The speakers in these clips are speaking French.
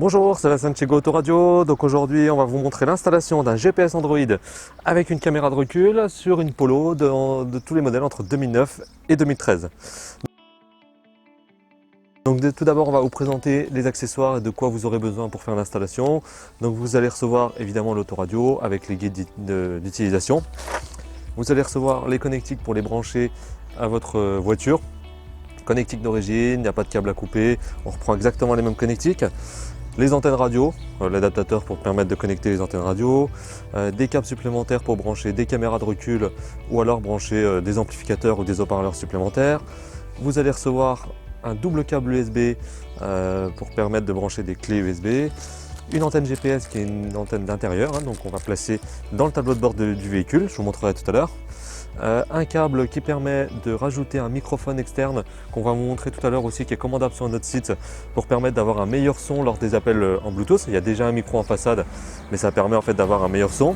Bonjour, c'est Santiago Autoradio. Donc aujourd'hui, on va vous montrer l'installation d'un GPS Android avec une caméra de recul sur une Polo de tous les modèles entre 2009 et 2013. Donc tout d'abord, on va vous présenter les accessoires et de quoi vous aurez besoin pour faire l'installation. Donc vous allez recevoir évidemment l'autoradio avec les guides d'utilisation. Vous allez recevoir les connectiques pour les brancher à votre voiture. Connectique d'origine, il n'y a pas de câble à couper, on reprend exactement les mêmes connectiques. Les antennes radio, l'adaptateur pour permettre de connecter les antennes radio, des câbles supplémentaires pour brancher des caméras de recul ou alors brancher des amplificateurs ou des haut-parleurs supplémentaires. Vous allez recevoir un double câble USB pour permettre de brancher des clés USB. Une antenne GPS qui est une antenne d'intérieur, donc on va placer dans le tableau de bord du véhicule, je vous montrerai tout à l'heure. Un câble qui permet de rajouter un microphone externe qu'on va vous montrer tout à l'heure aussi, qui est commandable sur notre site pour permettre d'avoir un meilleur son lors des appels en Bluetooth. Il y a déjà un micro en façade, mais ça permet en fait d'avoir un meilleur son.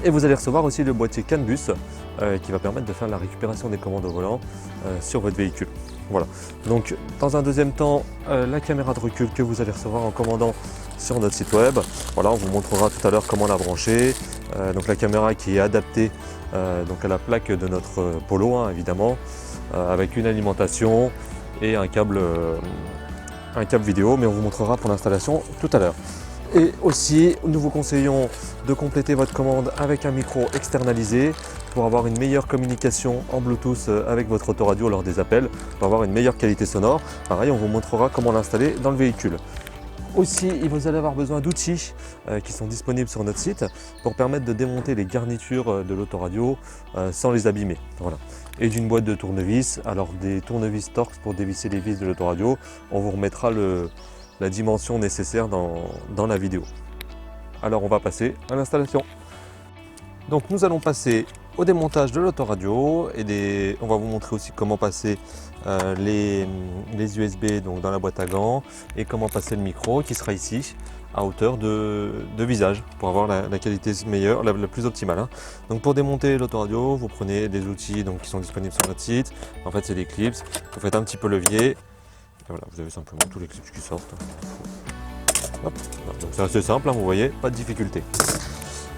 Et vous allez recevoir aussi le boîtier CAN bus qui va permettre de faire la récupération des commandes au volant sur votre véhicule. Voilà. Donc dans un deuxième temps, la caméra de recul que vous allez recevoir en commandant sur notre site web. Voilà, on vous montrera tout à l'heure comment la brancher. Donc la caméra qui est adaptée donc à la plaque de notre Polo, évidemment, avec une alimentation et un câble vidéo, mais on vous montrera pour l'installation tout à l'heure. Et aussi, nous vous conseillons de compléter votre commande avec un micro externalisé pour avoir une meilleure communication en Bluetooth avec votre autoradio lors des appels, pour avoir une meilleure qualité sonore. Pareil, on vous montrera comment l'installer dans le véhicule. Aussi, vous allez avoir besoin d'outils qui sont disponibles sur notre site pour permettre de démonter les garnitures de l'autoradio sans les abîmer. Voilà. Et d'une boîte de tournevis, alors des tournevis Torx pour dévisser les vis de l'autoradio. On vous remettra la dimension nécessaire dans la vidéo. Alors on va passer à l'installation. Donc nous allons passer au démontage de l'autoradio et on va vous montrer aussi comment passer les USB donc dans la boîte à gants et comment passer le micro qui sera ici à hauteur de visage pour avoir la qualité meilleure, la plus optimale. Donc pour démonter l'autoradio, vous prenez des outils donc, qui sont disponibles sur notre site. En fait c'est des clips, vous faites un petit peu levier. Et voilà, vous avez simplement tous les clips qui sortent. Hop, voilà. Donc c'est assez simple, vous voyez, pas de difficulté.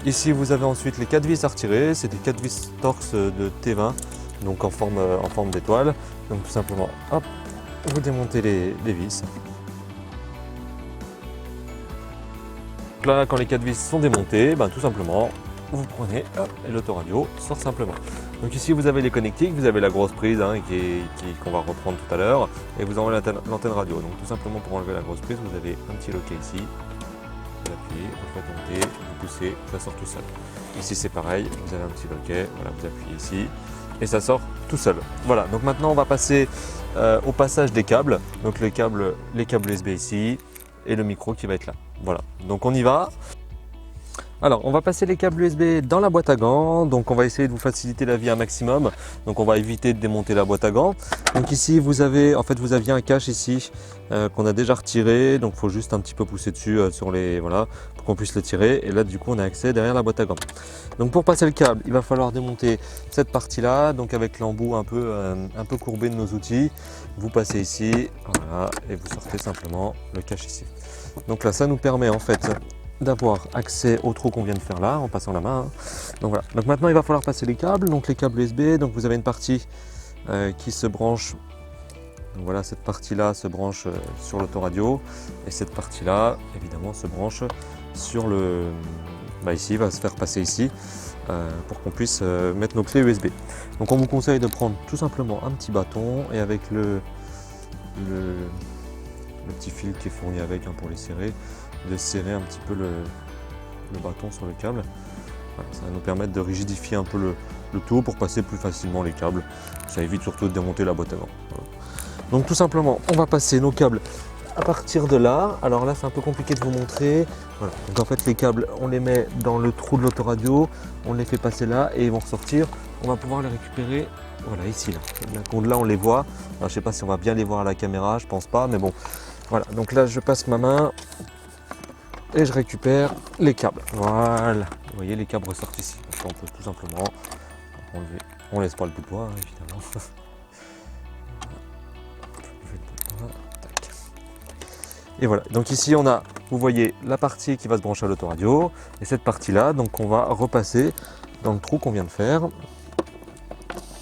Ici vous avez ensuite les 4 vis à retirer, c'est des 4 vis Torx de T20, donc en forme d'étoile. Donc tout simplement, hop, vous démontez les vis. Donc là, quand les 4 vis sont démontées, tout simplement, vous prenez, hop, et l'autoradio sort simplement. Donc ici vous avez les connectiques, vous avez la grosse prise qu'on va reprendre tout à l'heure, et vous avez l'antenne radio. Donc tout simplement pour enlever la grosse prise, vous avez un petit loquet ici. Vous appuyez, vous faites monter, vous poussez, ça sort tout seul. Ici c'est pareil, vous avez un petit loquet, voilà, vous appuyez ici et ça sort tout seul. Voilà, donc maintenant on va passer au passage des câbles. Donc les câbles USB ici et le micro qui va être là. Voilà, donc on y va. Alors, on va passer les câbles USB dans la boîte à gants. Donc, on va essayer de vous faciliter la vie un maximum. Donc, on va éviter de démonter la boîte à gants. Donc ici, vous aviez un cache ici qu'on a déjà retiré. Donc, il faut juste un petit peu pousser dessus pour qu'on puisse le tirer. Et là, du coup, on a accès derrière la boîte à gants. Donc, pour passer le câble, il va falloir démonter cette partie-là. Donc, avec l'embout un peu courbé de nos outils, vous passez ici, voilà, et vous sortez simplement le cache ici. Donc là, ça nous permet en fait d'avoir accès au trou qu'on vient de faire là en passant la main. Donc voilà. Donc maintenant il va falloir passer les câbles, donc les câbles USB. Donc vous avez une partie qui se branche. Donc voilà, cette partie là se branche sur l'autoradio et cette partie là évidemment se branche sur ici, va se faire passer ici pour qu'on puisse mettre nos clés USB. Donc on vous conseille de prendre tout simplement un petit bâton et avec le petit fil qui est fourni avec pour les serrer, de serrer un petit peu le bâton sur le câble. Voilà, ça va nous permettre de rigidifier un peu le tout pour passer plus facilement les câbles. Ça évite surtout de démonter la boîte à gants. Voilà. Donc tout simplement, on va passer nos câbles à partir de là. Alors là, c'est un peu compliqué de vous montrer. Voilà. Donc en fait, les câbles, on les met dans le trou de l'autoradio, on les fait passer là et ils vont ressortir. On va pouvoir les récupérer. Voilà, ici, là. Donc là, on les voit. Alors, je ne sais pas si on va bien les voir à la caméra, je pense pas, mais bon. Voilà, donc là, je passe ma main et je récupère les câbles. Voilà, vous voyez, les câbles ressortent ici. Donc, on peut tout simplement enlever. On laisse pas le bout de bois, évidemment. Et voilà, donc ici on a, vous voyez la partie qui va se brancher à l'autoradio et cette partie-là, donc on va repasser dans le trou qu'on vient de faire.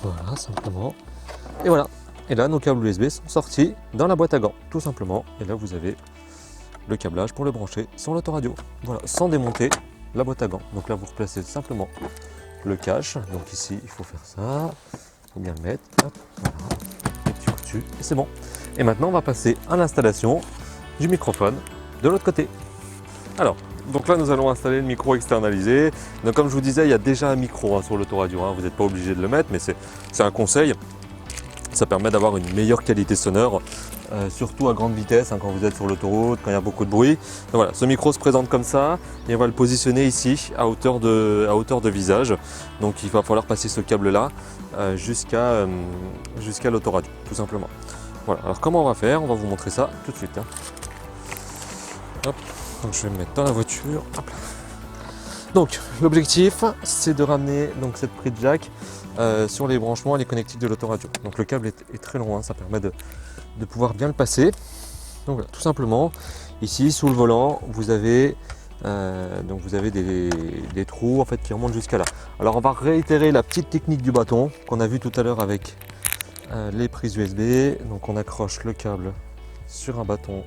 Voilà, simplement. Et voilà. Et là, nos câbles USB sont sortis dans la boîte à gants, tout simplement. Et là, vous avez le câblage pour le brancher sur l'autoradio. Voilà, sans démonter la boîte à gants. Donc là, vous replacez simplement le cache. Donc ici, il faut faire ça. Il faut bien le mettre. Hop, voilà. Et petit coup dessus. Et c'est bon. Et maintenant, on va passer à l'installation du microphone de l'autre côté. Alors, donc là, nous allons installer le micro externalisé. Donc comme je vous disais, il y a déjà un micro sur l'autoradio. Vous n'êtes pas obligé de le mettre, mais c'est un conseil. Ça permet d'avoir une meilleure qualité sonore, surtout à grande vitesse, quand vous êtes sur l'autoroute, quand il y a beaucoup de bruit. Donc voilà, ce micro se présente comme ça et on va le positionner ici à hauteur de visage. Donc il va falloir passer ce câble là jusqu'à l'autoradio, tout simplement. Voilà, alors comment on va faire? On va vous montrer ça tout de suite. Hop. Donc je vais me mettre dans la voiture. Hop. Donc l'objectif, c'est de ramener donc, cette prise jack sur les branchements et les connectiques de l'autoradio. Donc le câble est très loin, ça permet de pouvoir bien le passer. Donc voilà, tout simplement, ici sous le volant, vous avez des trous en fait, qui remontent jusqu'à là. Alors on va réitérer la petite technique du bâton qu'on a vu tout à l'heure avec les prises USB. Donc on accroche le câble sur un bâton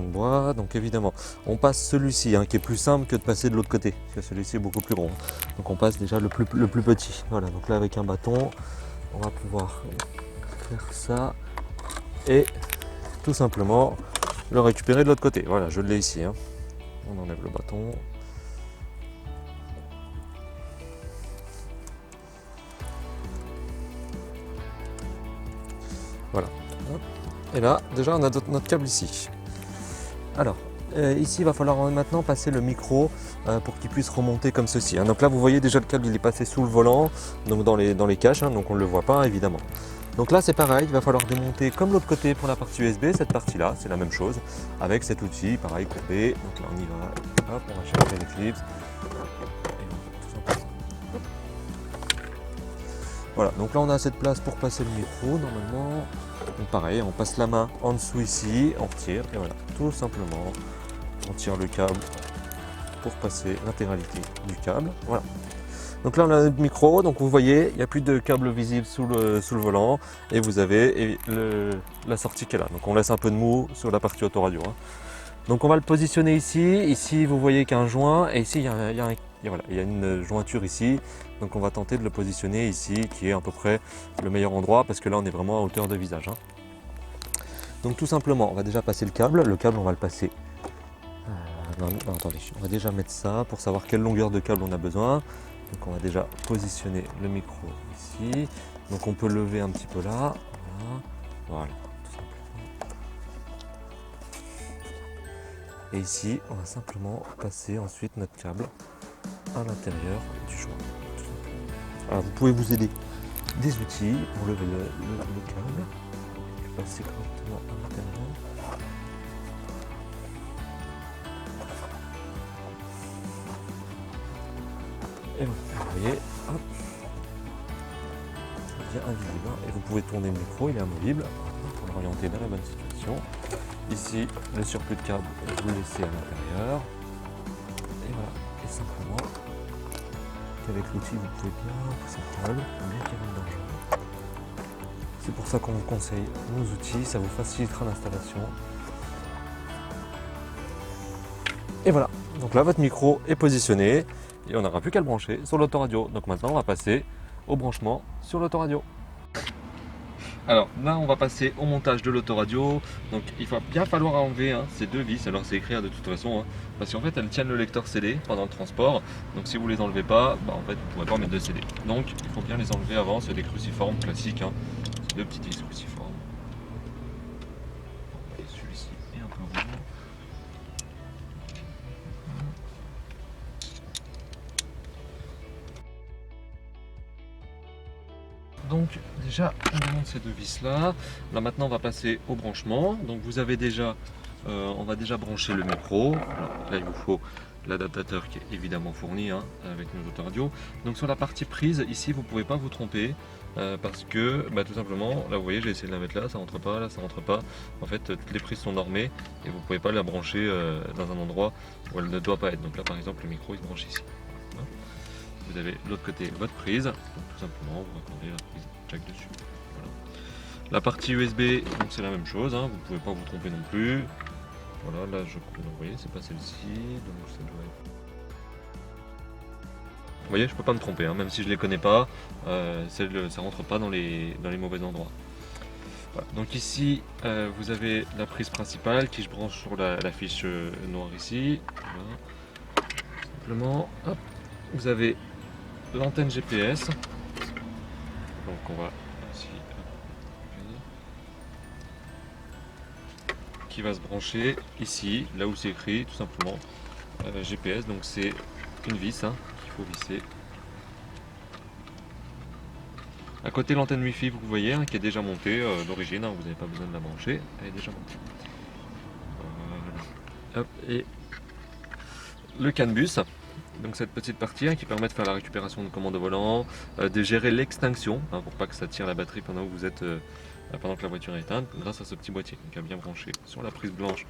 de bois. Donc évidemment on passe celui-ci qui est plus simple que de passer de l'autre côté, parce que celui-ci est beaucoup plus gros. Donc on passe déjà le plus petit. Voilà, donc là avec un bâton on va pouvoir faire ça et tout simplement le récupérer de l'autre côté. Voilà, je l'ai ici. On enlève le bâton. Voilà. Et là déjà on a notre câble ici. Alors, ici, il va falloir maintenant passer le micro pour qu'il puisse remonter comme ceci. Donc là, vous voyez déjà le câble, il est passé sous le volant, donc dans les caches, donc on ne le voit pas évidemment. Donc là, c'est pareil, il va falloir démonter comme l'autre côté pour la partie USB, cette partie-là, c'est la même chose, avec cet outil, pareil, courbé. Donc là, on y va, hop, on va chercher les clips. Voilà, donc là, on a cette place pour passer le micro, normalement. Donc pareil, on passe la main en dessous ici, on retire et voilà, tout simplement, on tire le câble pour passer l'intégralité du câble. Voilà. Donc là on a notre micro, donc vous voyez, il n'y a plus de câble visible sous le volant et vous avez la sortie qui est là. Donc on laisse un peu de mou sur la partie autoradio. Donc on va le positionner ici. Ici vous voyez qu'il y a un joint et ici il y a une jointure ici. Donc on va tenter de le positionner ici, qui est à peu près le meilleur endroit parce que là on est vraiment à hauteur de visage. Donc tout simplement, on va déjà passer le câble. Le câble on va le passer. Non, attendez, on va déjà mettre ça pour savoir quelle longueur de câble on a besoin. Donc on va déjà positionner le micro ici. Donc on peut lever un petit peu là. Voilà. Et ici, on va simplement passer ensuite notre câble à l'intérieur du joint. Alors vous pouvez vous aider des outils pour lever le câble. Passer correctement à l'intérieur. Et voilà, vous voyez, hop, bien invisible. Et vous pouvez tourner le micro, il est amovible pour l'orienter dans la bonne situation. Ici, le surplus de câble, vous le laissez à l'intérieur. Et voilà, et simplement, avec l'outil, vous pouvez bien pousser le câble, bien qu'il y ait une danger. C'est pour ça qu'on vous conseille nos outils, ça vous facilitera l'installation. Et voilà, donc là, votre micro est positionné et on n'aura plus qu'à le brancher sur l'autoradio. Donc maintenant, on va passer au branchement sur l'autoradio. Alors là, on va passer au montage de l'autoradio. Donc il va bien falloir enlever ces deux vis. Alors c'est écrit de toute façon, parce qu'en fait elles tiennent le lecteur CD pendant le transport. Donc si vous les enlevez pas, en fait vous ne pourrez pas mettre de CD. Donc il faut bien les enlever avant. C'est des cruciformes classiques. C'est deux petites vis cruciformes. Celui-ci est un peu rouge. Donc déjà on démonte ces deux vis là. Là maintenant on va passer au branchement. Donc vous avez déjà, on va déjà brancher le micro. Alors, là il vous faut l'adaptateur qui est évidemment fourni avec nos autoradios. Donc sur la partie prise ici vous ne pouvez pas vous tromper. parce que tout simplement, là vous voyez, j'ai essayé de la mettre là, ça rentre pas, là ça rentre pas. En fait, toutes les prises sont normées et vous pouvez pas la brancher dans un endroit où elle ne doit pas être. Donc là par exemple, le micro il se branche ici. Voilà. Vous avez de l'autre côté votre prise, donc tout simplement vous raccordez la prise jack dessus. Voilà. La partie USB, donc c'est la même chose, hein, vous pouvez pas vous tromper non plus. Voilà, là je coupe, vous voyez, c'est pas celle-ci, donc ça doit être. Vous voyez, je peux pas me tromper, hein, même si je les connais pas, ça rentre pas dans les mauvais endroits. Voilà. Donc ici, vous avez la prise principale qui se branche sur la fiche noire ici. Voilà. Simplement, hop, vous avez l'antenne GPS. Donc on va ici, qui va se brancher ici, là où c'est écrit tout simplement GPS. Donc c'est une vis hein, qu'il faut visser. À côté l'antenne Wi-Fi, vous voyez, hein, qui est déjà montée d'origine, hein, vous n'avez pas besoin de la brancher, elle est déjà montée. Voilà. Hop, et le CAN bus, donc cette petite partie hein, qui permet de faire la récupération de commandes au volant, de gérer l'extinction, hein, pour pas que ça tire la batterie pendant que vous êtes pendant que la voiture est éteinte, grâce à ce petit boîtier qui a bien branché sur la prise blanche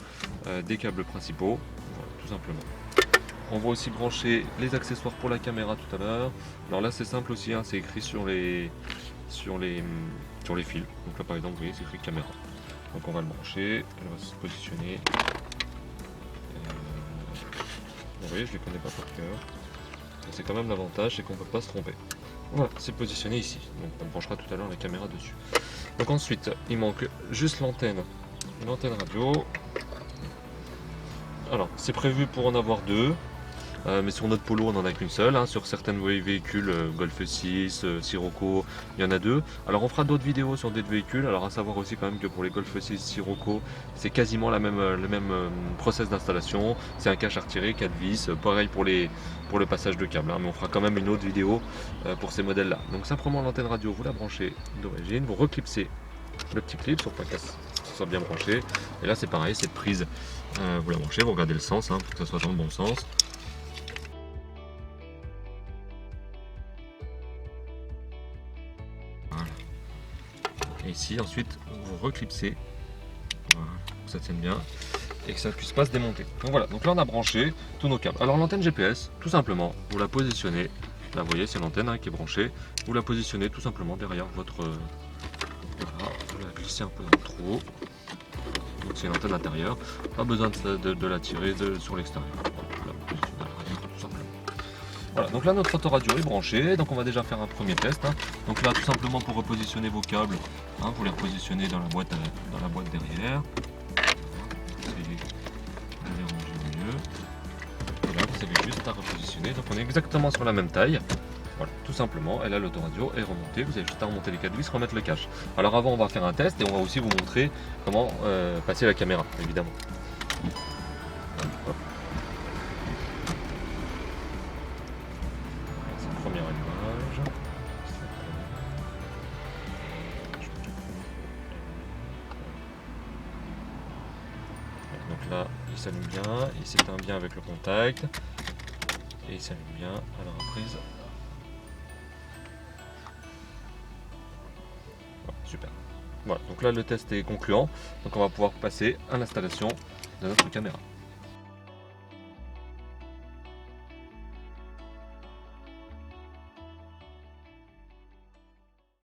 des câbles principaux, voilà, tout simplement. On va aussi brancher les accessoires pour la caméra tout à l'heure. Alors là c'est simple aussi, hein, c'est écrit sur les fils. Donc là par exemple vous voyez c'est écrit caméra. Donc on va le brancher, elle va se positionner. Vous voyez je ne les connais pas par cœur. C'est quand même l'avantage, c'est qu'on ne peut pas se tromper. Voilà, c'est positionné ici. Donc on branchera tout à l'heure la caméra dessus. Donc ensuite il manque juste l'antenne radio. Alors c'est prévu pour en avoir deux. Mais sur notre Polo on n'en a qu'une seule, hein. Sur certains véhicules, Golf 6, Sirocco, il y en a deux. Alors on fera d'autres vidéos sur d'autres véhicules, alors à savoir aussi quand même que pour les Golf 6, Sirocco, c'est quasiment le même process d'installation, c'est un cache à retirer, 4 vis, pareil pour le passage de câble, hein. Mais on fera quand même une autre vidéo pour ces modèles là. Donc simplement l'antenne radio, vous la branchez d'origine, vous reclipsez le petit clip pour pas que ça soit bien branché. Et là c'est pareil, cette prise, vous la branchez, vous regardez le sens, hein, pour que ça soit dans le bon sens. Et ici ensuite vous reclipsez, voilà, pour que ça tienne bien et que ça ne puisse pas se démonter. Donc voilà, donc là on a branché tous nos câbles. Alors l'antenne GPS, tout simplement, vous la positionnez, là vous voyez c'est l'antenne hein, qui est branchée, vous la positionnez tout simplement derrière votre... Voilà, vous la glissez un peu dans le trou. Donc c'est une antenne intérieure, pas besoin de la tirer sur l'extérieur. Voilà, donc là notre autoradio est branché, donc on va déjà faire un premier test. Hein. Donc là tout simplement pour repositionner vos câbles, hein, vous les repositionnez dans la boîte derrière. Vous les rangez au milieu. Et là vous avez juste à repositionner, donc on est exactement sur la même taille. Voilà, tout simplement, et là l'autoradio est remontée, vous avez juste à remonter les 4 vis, remettre le cache. Alors avant on va faire un test et on va aussi vous montrer comment passer la caméra, évidemment. Hop. Premier allumage. Donc là, il s'allume bien, il s'éteint bien avec le contact et il s'allume bien à la reprise. Voilà, super. Voilà, donc là le test est concluant, donc on va pouvoir passer à l'installation de notre caméra.